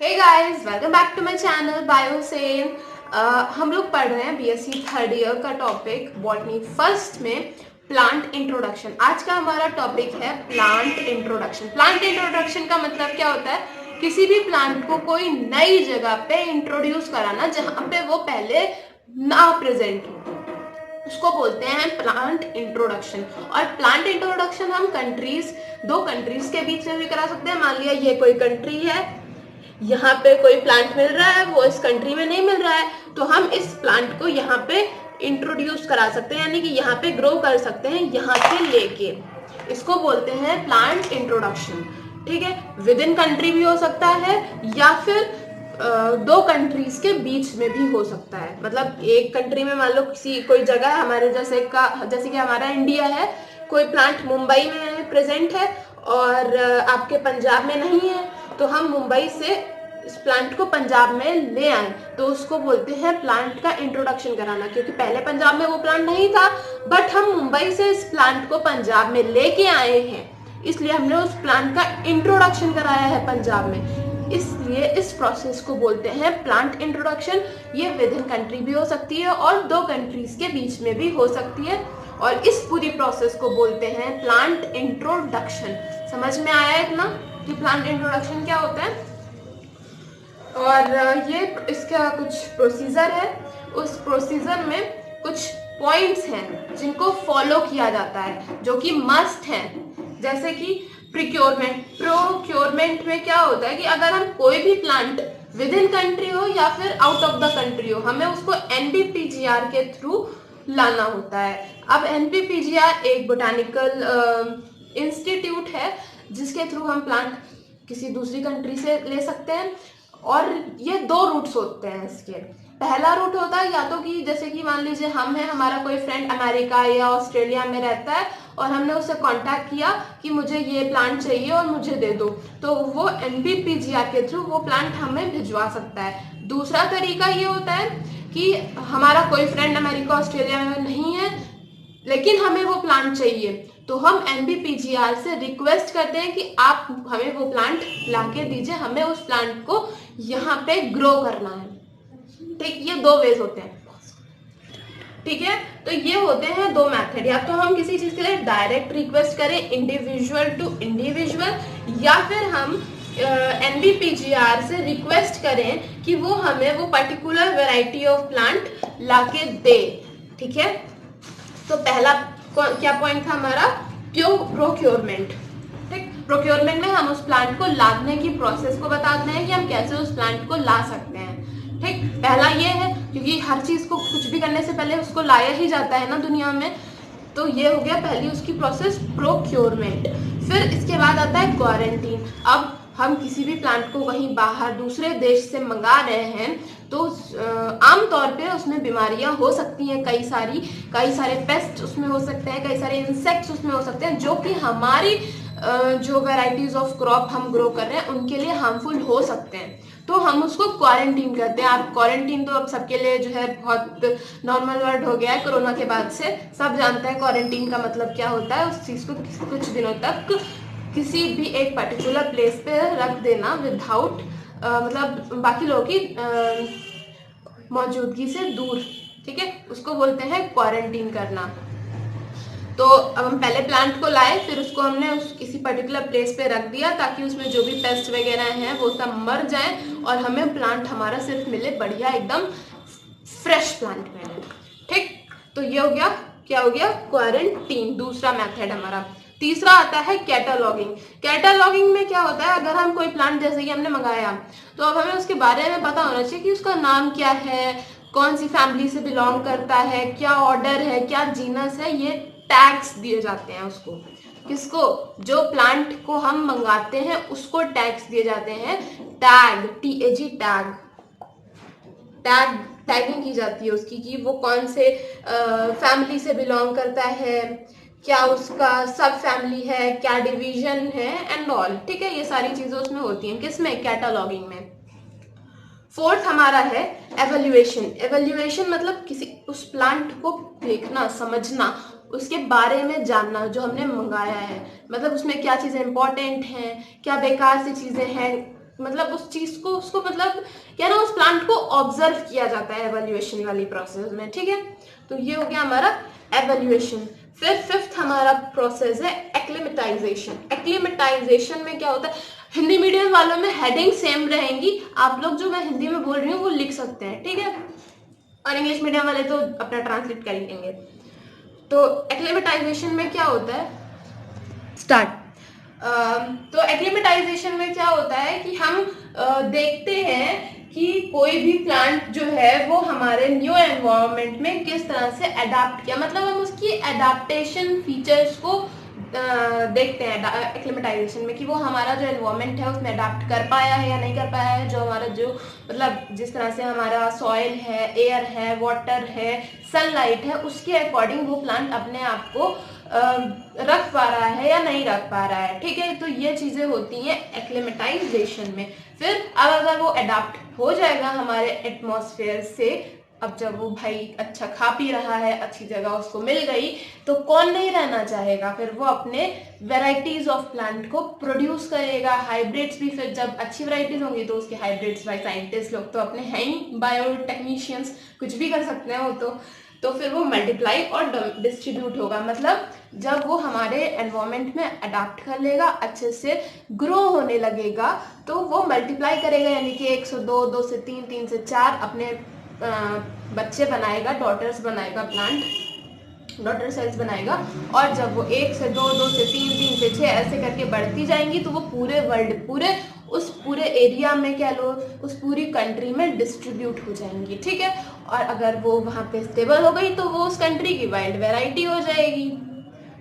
Hey guys, welcome back to my channel Biosen. हम लोग पढ़ रहे हैं बीएससी थर्ड ईयर का टॉपिक बॉटनी फर्स्ट में प्लांट इंट्रोडक्शन। आज का हमारा टॉपिक है प्लांट इंट्रोडक्शन। प्लांट इंट्रोडक्शन का मतलब क्या होता है? किसी भी प्लांट को कोई नई जगह पे इंट्रोड्यूस कराना जहां पे वो पहले ना प्रेजेंट हो, उसको बोलते हैं प्लांट इंट्रोडक्शन। और प्लांट इंट्रोडक्शन हम दो कंट्रीज के बीच में भी करा सकते हैं। मान लिया ये कोई कंट्री है, यहाँ पे कोई प्लांट मिल रहा है, वो इस कंट्री में नहीं मिल रहा है, तो हम इस प्लांट को यहाँ पे इंट्रोड्यूस करा सकते हैं, यानी कि यहाँ पे ग्रो कर सकते हैं यहाँ से लेके। इसको बोलते हैं प्लांट इंट्रोडक्शन। ठीक है, विद इन कंट्री भी हो सकता है या फिर दो कंट्रीज के बीच में भी हो सकता है। मतलब एक कंट्री में मान लो कोई जगह है हमारे जैसे कि हमारा इंडिया है, कोई प्लांट मुंबई में प्रेजेंट है और आपके पंजाब में नहीं है, तो हम मुंबई से इस प्लांट को पंजाब में ले आए तो उसको बोलते हैं प्लांट का इंट्रोडक्शन कराना। क्योंकि पहले पंजाब में वो प्लांट नहीं था, बट हम मुंबई से इस प्लांट को पंजाब में लेके आए हैं, इसलिए हमने उस प्लांट का इंट्रोडक्शन कराया है पंजाब में। इसलिए इस प्रोसेस को बोलते हैं प्लांट इंट्रोडक्शन। ये विद इन कंट्री भी हो सकती है और दो कंट्रीज के बीच में भी हो सकती है, और इस पूरी प्रोसेस को बोलते हैं प्लांट इंट्रोडक्शन। समझ में आया है ना कि प्लांट इंट्रोडक्शन क्या होता है? और ये इसका कुछ प्रोसीजर है। उस प्रोसीजर में कुछ पॉइंट्स हैं जिनको फॉलो किया जाता है, जो कि मस्ट हैं। जैसे कि प्रोक्योरमेंट में क्या होता है कि अगर हम कोई भी प्लांट विद इन कंट्री हो या फिर आउट ऑफ द कंट्री हो, हमें उसको एनपीपीजीआर के थ्रू लाना होता है। अब एनपीपीजीआर एक बोटानिकल इंस्टीट्यूट है जिसके थ्रू हम प्लांट किसी दूसरी कंट्री से ले सकते हैं। और ये दो रूट्स होते हैं इसके। पहला रूट होता है या तो कि जैसे कि मान लीजिए हम हैं, हमारा कोई फ्रेंड अमेरिका या ऑस्ट्रेलिया में रहता है और हमने उससे कांटेक्ट किया कि मुझे ये प्लांट चाहिए और मुझे दे दो, तो वो एनपीपीजीआर के थ्रू वो प्लांट हमें भिजवा सकता है। दूसरा तरीका ये होता है कि हमारा कोई फ्रेंड अमेरिका ऑस्ट्रेलिया में नहीं है लेकिन हमें वो प्लांट चाहिए, तो हम एनपीपीजीआर से रिक्वेस्ट करते हैं कि आप हमें वो प्लांट लाके दीजिए, हमें उस प्लांट को यहाँ पे ग्रो करना है। ठीक, ये दो वेज होते हैं। ठीक है, तो ये होते हैं दो मेथड। या तो हम किसी चीज के लिए डायरेक्ट रिक्वेस्ट करें इंडिविजुअल टू इंडिविजुअल, या फिर हम एनपीपीजीआर से रिक्वेस्ट करें कि वो हमें वो पर्टिकुलर वेराइटी ऑफ प्लांट लाके दे। ठीक है, तो पहला क्या पॉइंट था हमारा? प्रोक्योरमेंट। ठीक, प्रोक्योरमेंट में हम उस प्लांट को लाने की प्रोसेस को बताते हैं कि हम कैसे उस प्लांट को ला सकते हैं। ठीक, पहला ये है, क्योंकि हर चीज को कुछ भी करने से पहले उसको लाया ही जाता है ना दुनिया में, तो ये हो गया पहली उसकी प्रोसेस, प्रोक्योरमेंट। फिर इसके बाद आता है क्वारंटीन। अब हम किसी भी प्लांट को कहीं बाहर दूसरे देश से मंगा रहे हैं तो आमतौर पे उसमें बीमारियां हो सकती हैं, कई सारे पेस्ट उसमें हो सकते हैं, कई सारे इंसेक्ट्स उसमें हो सकते हैं, जो कि हमारी जो वैरायटीज ऑफ क्रॉप हम ग्रो कर रहे हैं उनके लिए हार्मफुल हो सकते हैं, तो हम उसको क्वारंटीन करते हैं। आप क्वारंटीन तो अब सबके लिए जो है बहुत नॉर्मल वर्ड हो गया है, कोरोना के बाद से सब जानते हैं क्वारंटीन का मतलब क्या होता है। उस चीज़ को कुछ दिनों तक किसी भी एक पर्टिकुलर प्लेस पे रख देना विदाउट मतलब बाकी लोगों की मौजूदगी से दूर। ठीक है, उसको बोलते हैं क्वारंटीन करना। तो अब हम पहले प्लांट को लाए, फिर उसको हमने किसी पर्टिकुलर प्लेस पे रख दिया ताकि उसमें जो भी पेस्ट वगैरह हैं वो सब मर जाए और हमें प्लांट हमारा सिर्फ मिले बढ़िया एकदम फ्रेश प्लांट मिले। ठीक, तो ये हो गया, क्या हो गया? क्वारंटीन, दूसरा मेथड हमारा। तीसरा आता है कैटालॉगिंग। कैटालॉगिंग में क्या होता है, अगर हम कोई प्लांट जैसे कि हमने मंगाया तो अब हमें उसके बारे में पता होना चाहिए कि उसका नाम क्या है, कौन सी फैमिली से बिलोंग करता है, क्या ऑर्डर है, क्या जीनस है। ये टैग्स दिए जाते हैं उसको। किसको? जो प्लांट को हम मंगाते हैं उसको टैग्स दिए जाते हैं। टैग, TAG, टैगिंग की जाती है उसकी कि वो कौन से फैमिली से बिलोंग करता है, क्या उसका सब फैमिली है, क्या डिवीजन है एंड ऑल। ठीक है, ये सारी चीजें उसमें होती हैं। किसमें? कैटालॉगिंग में। फोर्थ हमारा है एवेल्युएशन। एवेल्युएशन मतलब किसी उस प्लांट को देखना, समझना, उसके बारे में जानना जो हमने मंगाया है। मतलब उसमें क्या चीज़ें इंपॉर्टेंट हैं, क्या बेकार सी चीज़ें हैं, मतलब उस चीज को उसको मतलब क्या ना उस प्लांट को ऑब्जर्व किया जाता है एवेल्युएशन वाली प्रोसेस में, ठीक है। तो ये हो गया हमारा एवेल्युएशन। फिर फिफ्थ हमारा प्रोसेस है एक्लिमेटाइजेशन। एक्लिमेटाइजेशन में क्या होता है, हिंदी मीडियम वालों में हेडिंग सेम रहेंगी, आप लोग जो मैं हिंदी में बोल रही हूँ वो लिख सकते हैं, ठीक है, और इंग्लिश मीडियम वाले तो अपना ट्रांसलेट कर ही लेंगे। तो एक्लिमेटाइजेशन में क्या होता है, स्टार्ट। तो एक्लिमेटाइजेशन में क्या होता है कि हम देखते हैं कि कोई भी प्लांट जो है वो हमारे न्यू एनवायरनमेंट में किस तरह से अडाप्ट किया, मतलब हम उसकी एडाप्टेशन फीचर्स को देखते हैं एक्लिमेटाइजेशन में कि वो हमारा जो एनवायरनमेंट है उसमें अडाप्ट कर पाया है या नहीं कर पाया है। जो हमारा जो मतलब जिस तरह से हमारा सॉइल है, एयर है, वाटर है, सनलाइट है, उसके अकॉर्डिंग वो प्लांट अपने आप को रख पा रहा है या नहीं रख पा रहा है, ठीक है। तो ये चीजें होती हैं एक्लिमेटाइजेशन में। फिर अब अगर वो अडाप्ट हो जाएगा हमारे एटमॉस्फेयर से, अब जब वो भाई अच्छा खा पी रहा है, अच्छी जगह उसको मिल गई, तो कौन नहीं रहना चाहेगा, फिर वो अपने वेराइटीज ऑफ प्लांट को प्रोड्यूस करेगा, हाइब्रिड्स भी। फिर जब अच्छी वेराइटीज होंगी तो उसके हाइब्रिड्स बाय साइंटिस्ट लोग तो अपने हैं ही बायोटेक्नीशियंस, कुछ भी कर सकते हैं वो तो फिर वो मल्टीप्लाई और डिस्ट्रीब्यूट होगा, मतलब जब वो हमारे एनवायरनमेंट में अडाप्ट कर लेगा, अच्छे से ग्रो होने लगेगा, तो वो मल्टीप्लाई करेगा, यानी कि 1 से 2, 2 से 3, 3 से 4 अपने बच्चे बनाएगा, डॉटर्स बनाएगा, प्लांट डॉटर सेल्स बनाएगा। और जब वो 1 से 2, 2 से 3, 3 से 6 ऐसे करके बढ़ती जाएंगी तो वो पूरे वर्ल्ड, पूरे एरिया में कह लो, उस पूरी कंट्री में डिस्ट्रीब्यूट हो जाएंगी, ठीक है। और अगर वो वहाँ पे स्टेबल हो गई तो वो उस कंट्री की वाइल्ड वेराइटी हो जाएगी।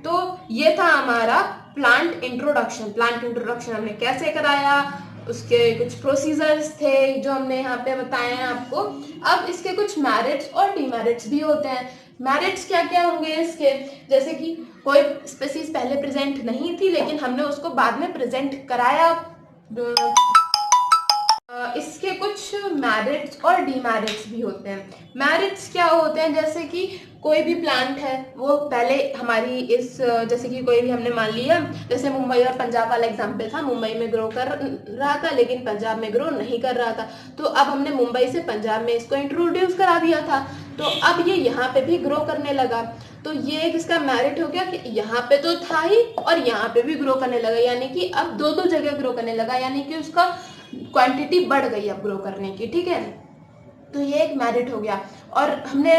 तो ये था हमारा प्लांट इंट्रोडक्शन। प्लांट इंट्रोडक्शन हमने कैसे कराया, उसके कुछ प्रोसीजर्स थे जो हमने यहाँ पे बताए हैं आपको। अब इसके कुछ मेरिट्स और डीमेरिट्स भी होते हैं। मेरिट्स क्या क्या होंगे इसके, जैसे कि कोई स्पीसीज पहले प्रेजेंट नहीं थी लेकिन हमने उसको बाद में प्रेजेंट कराया। इसके कुछ मेरिट्स और डीमेरिट्स भी होते हैं। मेरिट्स क्या होते हैं, जैसे कि कोई भी प्लांट है वो पहले हमारी जैसे कि कोई भी हमने मान लिया, जैसे मुंबई और पंजाब वाला एग्जांपल था, मुंबई में ग्रो कर रहा था लेकिन पंजाब में ग्रो नहीं कर रहा था, तो अब हमने मुंबई से पंजाब में इसको इंट्रोड्यूस करा दिया था, तो अब ये यहाँ पे भी ग्रो करने लगा। तो ये एक इसका मेरिट हो गया कि यहाँ पे तो था ही और यहाँ पे भी ग्रो करने लगा, यानी कि अब दो जगह ग्रो करने लगा, यानी कि उसका क्वांटिटी बढ़ गई अब ग्रो करने की, ठीक है। तो ये एक मेरिट हो गया। और हमने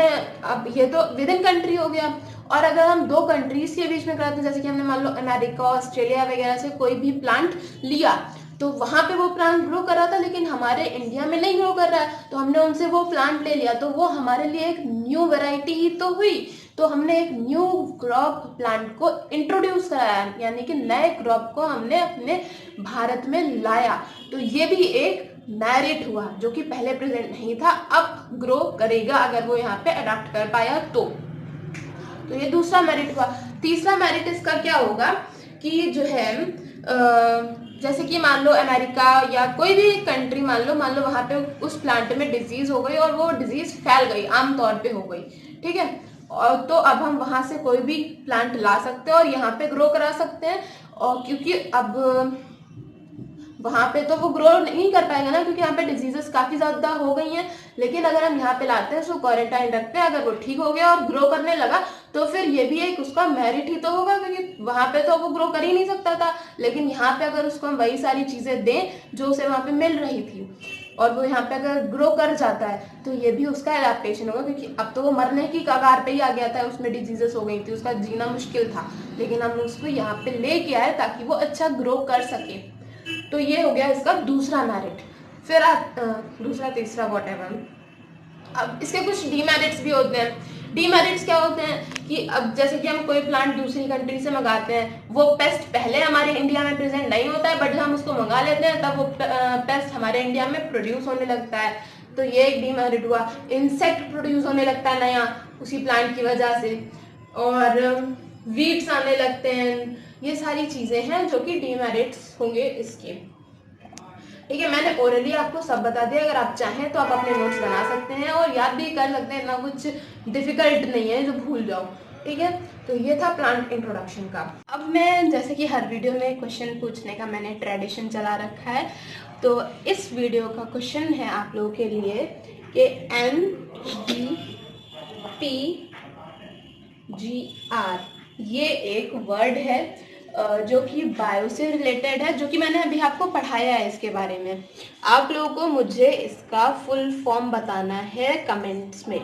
अब ये तो विद इन कंट्री हो गया, और अगर हम दो कंट्रीज के बीच में कराते हैं, जैसे कि हमने मान लो अमेरिका, ऑस्ट्रेलिया वगैरह से कोई भी प्लांट लिया, तो वहां पे वो प्लांट ग्रो कर रहा था लेकिन हमारे इंडिया में नहीं ग्रो कर रहा है, तो हमने उनसे वो प्लांट ले लिया, तो वो हमारे लिए एक न्यू वैरायटी ही तो हुई। तो हमने एक न्यू क्रॉप प्लांट को इंट्रोड्यूस कराया, यानी कि नए क्रॉप को हमने अपने भारत में लाया। तो ये भी एक मेरिट हुआ जो कि पहले प्रेजेंट नहीं था, अब ग्रो करेगा अगर वो यहाँ पे अडॉप्ट कर पाया तो ये दूसरा मेरिट हुआ। तीसरा मेरिट इसका क्या होगा कि जो है जैसे कि मान लो अमेरिका या कोई भी कंट्री मान लो वहां पे उस प्लांट में डिजीज हो गई और वो डिजीज फैल गई, आमतौर पे हो गई, ठीक है। और तो अब हम वहां से कोई भी प्लांट ला सकते हैं और यहाँ पे ग्रो करा सकते हैं, और क्योंकि अब वहां पे तो वो ग्रो नहीं कर पाएगा ना, क्योंकि यहाँ पे डिजीजेस काफी ज्यादा हो गई हैं। लेकिन अगर हम यहाँ पे लाते हैं, उसको क्वारंटाइन रखते हैं, अगर वो ठीक हो गया और ग्रो करने लगा, तो फिर ये भी एक उसका मेरिट ही तो होगा, क्योंकि वहां पे तो वो ग्रो कर ही नहीं सकता था, लेकिन यहाँ पे अगर उसको हम वही सारी चीजें दें जो उसे वहां पे मिल रही थी, और वो यहाँ पे अगर ग्रो कर जाता है, तो ये भी उसका एडेप्टेशन होगा, क्योंकि अब तो वो मरने की कगार पे ही आ गया था, उसमें डिजीजेस हो गई थी, उसका जीना मुश्किल था, लेकिन हम उसको यहाँ पे लेके आए ताकि वो अच्छा ग्रो कर सके। तो ये हो गया इसका दूसरा मेरिट। फिर दूसरा तीसरा व्हाटएवर। अब इसके कुछ डीमेरिट्स भी होते हैं। डीमेरिट्स क्या होते हैं कि अब जैसे कि हम कोई प्लांट दूसरी कंट्री से मंगाते हैं, वो पेस्ट पहले हमारे इंडिया में प्रेजेंट नहीं होता है, बट जब हम उसको मंगा लेते हैं तब वो पेस्ट हमारे इंडिया में प्रोड्यूस होने लगता है, तो ये एक डीमेरिट हुआ। इंसेक्ट प्रोड्यूस होने लगता है नया उसी प्लांट की वजह से, और वीड्स आने लगते हैं, ये सारी चीजें हैं जो कि डीमेरिट्स होंगे इसके, ठीक है। मैंने ओरली आपको सब बता दिया, अगर आप चाहें तो आप अपने नोट्स बना सकते हैं और याद भी कर सकते हैं, इतना कुछ डिफिकल्ट नहीं है जो भूल जाओ। ठीक है, तो ये था प्लांट इंट्रोडक्शन का। अब मैं जैसे कि हर वीडियो में क्वेश्चन पूछने का मैंने ट्रेडिशन चला रखा है, तो इस वीडियो का क्वेश्चन है आप लोगों के लिए कि NBPGR ये एक वर्ड है जो कि बायो से रिलेटेड है, जो कि मैंने अभी आपको पढ़ाया है इसके बारे में। आप लोगों को मुझे इसका फुल फॉर्म बताना है कमेंट्स में।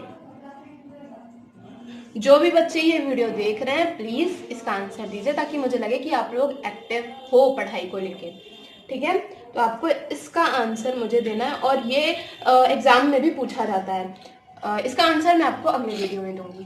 जो भी बच्चे ये वीडियो देख रहे हैं प्लीज़ इसका आंसर दीजिए, ताकि मुझे लगे कि आप लोग एक्टिव हो पढ़ाई को लेके। ठीक है, तो आपको इसका आंसर मुझे देना है, और ये एग्ज़ाम में भी पूछा जाता है। इसका आंसर मैं आपको अगले वीडियो में दूंगी।